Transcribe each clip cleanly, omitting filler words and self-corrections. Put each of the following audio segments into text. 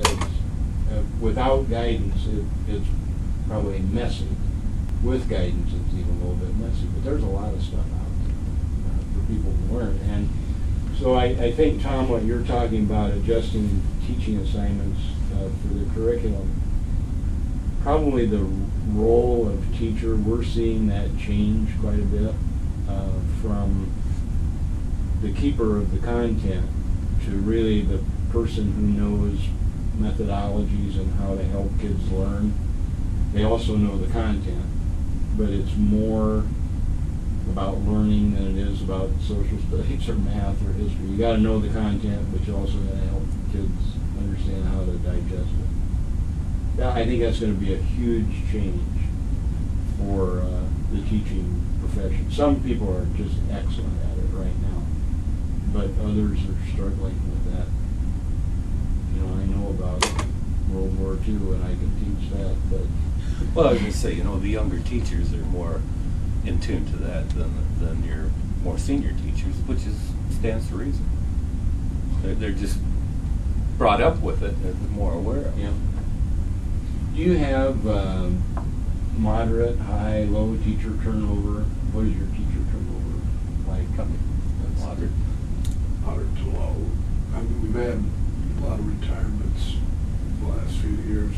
kids. Without guidance, it's probably messy. With guidance, it's even a little bit messy. But there's a lot of stuff out there for people to learn. And so I think, Tom, what you're talking about, adjusting teaching assignments for the curriculum, probably the role of teacher, we're seeing that change quite a bit from the keeper of the content to really the person who knows methodologies and how to help kids learn. They also know the content, but it's more about learning than it is about social studies or math or history. You got to know the content, but you also got to help kids understand how to digest it. I think that's going to be a huge change for the teaching profession. Some people are just excellent at it right now, but others are struggling with that. You know, I know about World War II and I can teach that, but... Well, I was going to say, you know, the younger teachers are more in tune to that than your more senior teachers, which stands to reason. They're just brought up with it and more aware of it. Yeah. Do you have moderate, high, low teacher turnover? What is your teacher turnover like? Moderate. Moderate to low. I mean, we've had a lot of retirements the last few years.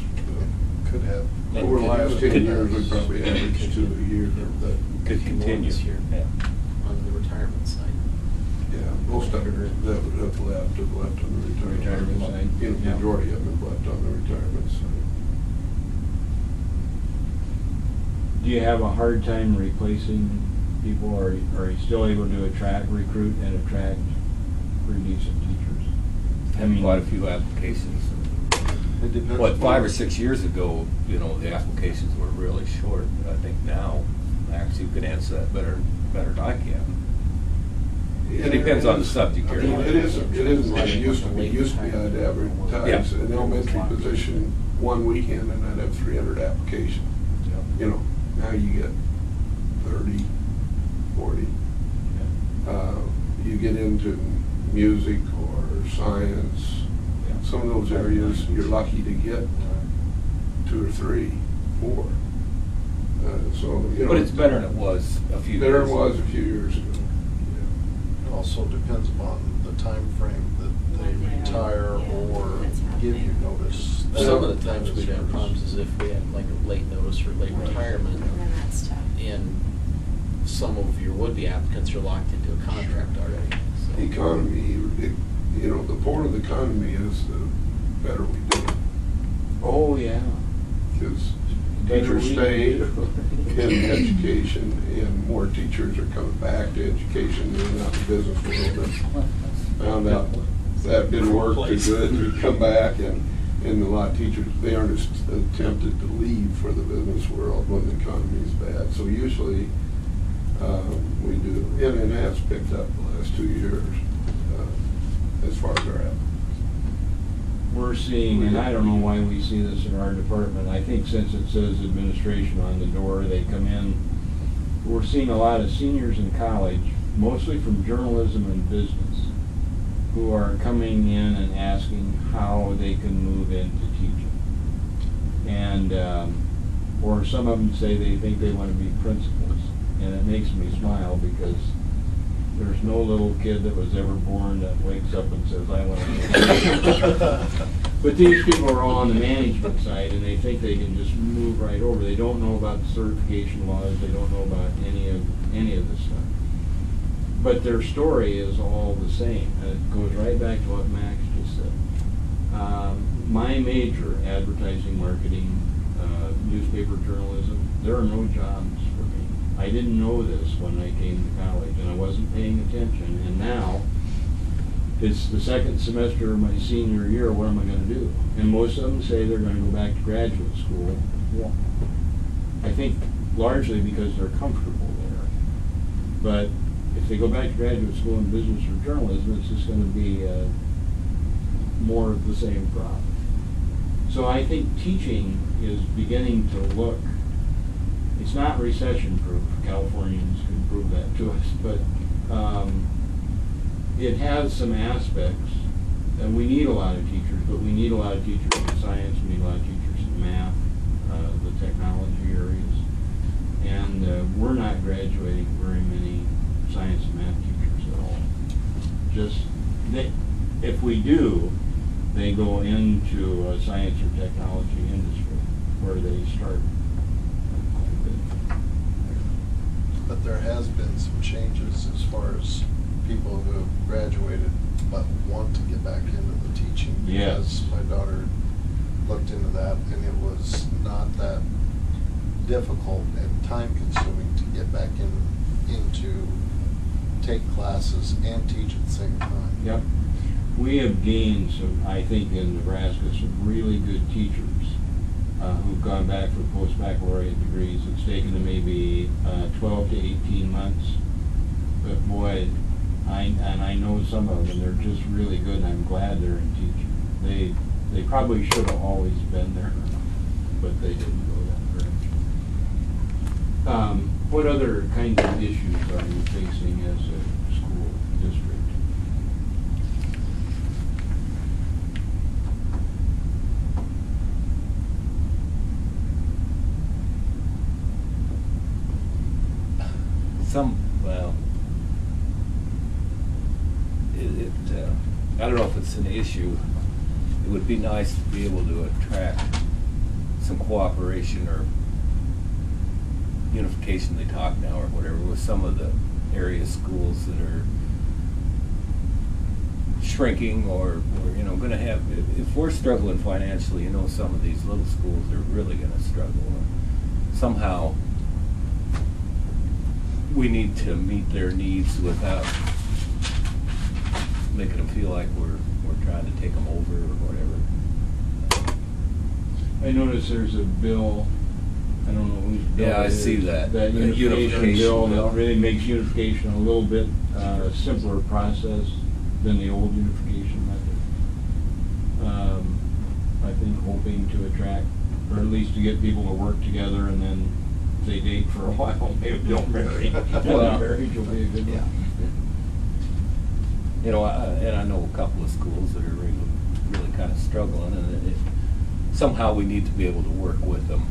Could have. Over the last 10 years, we probably averaged 2 a year. That could continue. This year, yeah. On the retirement side. Yeah, most of them that have left on the retirement side. The majority of them have left on the retirement side. Do you have a hard time replacing people, or are you still able to recruit and attract pretty decent teachers? I mean, quite a few applications. It depends. What, 5 or 6 years ago, you know, the applications were really short. But I think now, actually, you can answer that better than I can. It depends on the subject area. It isn't like it used to be. It used to be I'd advertise an elementary position one weekend and I'd have 300 applications. Yeah. You know, now you get 30, 40. You get into music or science. Some of those areas you're lucky to get 2 or 3 more. So, you know, but it's better than it was a few years ago. Better than it was a few years ago. It also depends upon the time frame that they retire or give you notice. Some of the times we'd have problems is if we had like a late notice or late retirement, and some of your would-be applicants are locked into a contract already. So. The economy, you know, the poorer the economy is, the better we do. Oh, yeah. Because teachers stay in education, and more teachers are coming back to education than not the business world. And found out that didn't work too good, and come back, and a lot of teachers, they aren't as tempted to leave for the business world when the economy is bad. So usually we do, and it has picked up the last 2 years as far as our applicants. We're seeing, and I don't know why we see this in our department, I think since it says administration on the door, they come in, we're seeing a lot of seniors in college, mostly from journalism and business, who are coming in and asking how they can move into teaching. And, or some of them say they think they want to be principals. And it makes me smile because there's no little kid that was ever born that wakes up and says, I want to be a teacher. But these people are all on the management side, and they think they can just move right over. They don't know about the certification laws. They don't know about any of this stuff. But their story is all the same. And it goes right back to what Max just said. My major, advertising, marketing, newspaper journalism, there are no jobs for me. I didn't know this when I came to college, and I wasn't paying attention. And now, it's the second semester of my senior year, what am I going to do? And most of them say they're going to go back to graduate school. Yeah. I think largely because they're comfortable there. But if they go back to graduate school in business or journalism, it's just going to be more of the same problem. So I think teaching is beginning to look, it's not recession-proof. Californians can prove that to us, but it has some aspects, and we need a lot of teachers, but we need a lot of teachers in science, we need a lot of teachers in math, the technology areas. And we're not graduating very many science and math teachers at all. Just, if we do, they go into a science or technology industry where they start quite a bit. But there has been some changes as far as people who have graduated but want to get back into the teaching. Yes. Because my daughter looked into that, and it was not that difficult and time consuming to get back into take classes and teach at the same time. Yep. We have gained some, I think in Nebraska, some really good teachers who've gone back for post-baccalaureate degrees. It's taken them maybe 12 to 18 months. But boy, I know some of them, they're just really good, and I'm glad they're in teaching. They probably should have always been there, but they didn't go that direction. What other kinds of issues are you facing as a school district? Well, I don't know if it's an issue. It would be nice to be able to attract some cooperation or unification, they talk now, or whatever, with some of the area schools that are shrinking or you know, going to have, if we're struggling financially, you know, some of these little schools are really going to struggle. Somehow, we need to meet their needs without making them feel like we're trying to take them over or whatever. I notice there's a bill, I don't know whose bill Yeah, I it is, see that. That The unification unification bill bill. that really makes unification a little bit simpler process than the old unification method. I think hoping to attract, or at least to get people to work together, and then if they date for a while, maybe they'll marry. Well, Marriage will be a good yeah. one. You know, and I know a couple of schools that are really kind of struggling, and somehow we need to be able to work with them,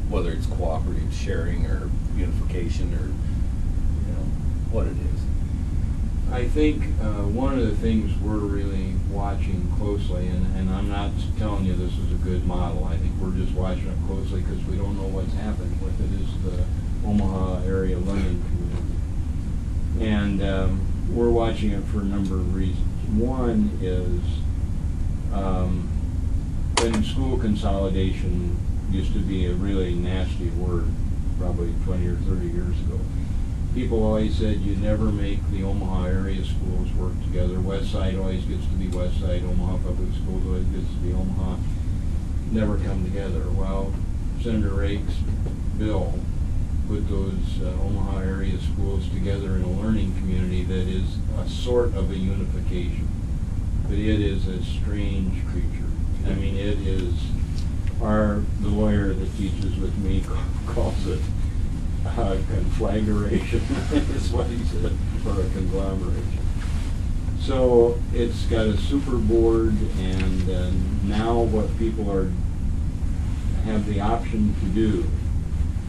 whether it's cooperative sharing or unification or, you know, what it is. I think one of the things we're really watching closely, and I'm not telling you this is a good model, I think we're just watching it closely because we don't know what's happening with it, is the Omaha Area Learning Community. And we're watching it for a number of reasons. One is when school consolidation used to be a really nasty word, probably 20 or 30 years ago. People always said you never make the Omaha area schools work together. West Side always gets to be West Side, Omaha Public Schools always gets to be Omaha. Never come together. Well, Senator Rake's bill put those Omaha area schools together in a learning community that is a sort of a unification. But it is a strange creature. I mean, it is, the lawyer that teaches with me calls it conflagration, is what he said, or a conglomeration. So it's got a super board, and now what people have the option to do,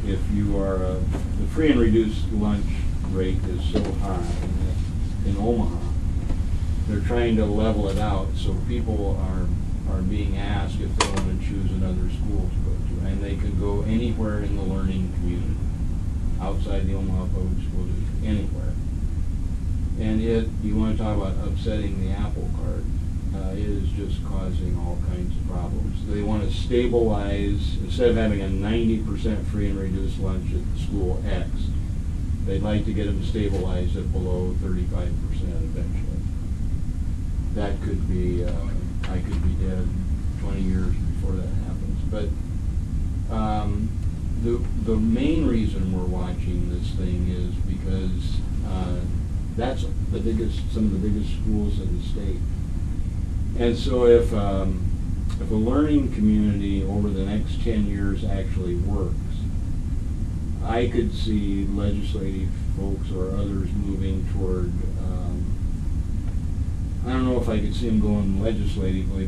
if you are the free and reduced lunch rate is so high in Omaha, they're trying to level it out, so people are being asked if they want to choose another school to go to, and they can go anywhere in the learning community, outside the Omaha Public School District, anywhere. And you want to talk about upsetting the apple cart, it is just causing all kinds of problems. They want to stabilize, instead of having a 90% free and reduced lunch at school X, they'd like to get them stabilized at below 35% eventually. That could be, I could be dead 20 years before that happens. But the main reason we're watching this thing is because that's some of the biggest schools in the state. And so if a learning community over the next 10 years actually works, I could see legislative folks or others moving toward, I don't know if I could see them going legislatively,